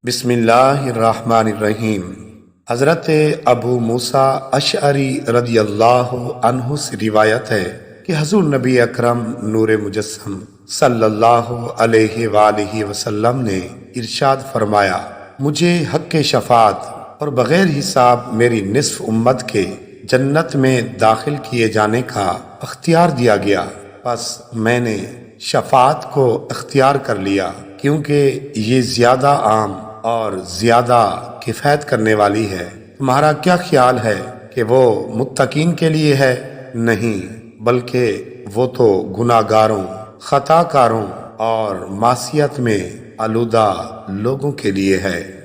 بسم اللہ الرحمن الرحیم۔ حضرت ابو موسیٰ اشعری رضی اللہ عنہ سے روایت ہے کہ حضور نبی اکرم نور مجسم صلی اللہ علیہ وآلہ وسلم نے ارشاد فرمایا، مجھے حق شفاعت اور بغیر حساب میری نصف امت کے جنت میں داخل کیے جانے کا اختیار دیا گیا، پس میں نے شفاعت کو اختیار کر لیا کیونکہ یہ زیادہ عام اور زیادہ کفایت کرنے والی ہے۔ تمہارا کیا خیال ہے کہ وہ متقین کے لیے ہے؟ نہیں، بلکہ وہ تو گناہ گاروں، خطا کاروں اور معصیت میں آلودہ لوگوں کے لیے ہے۔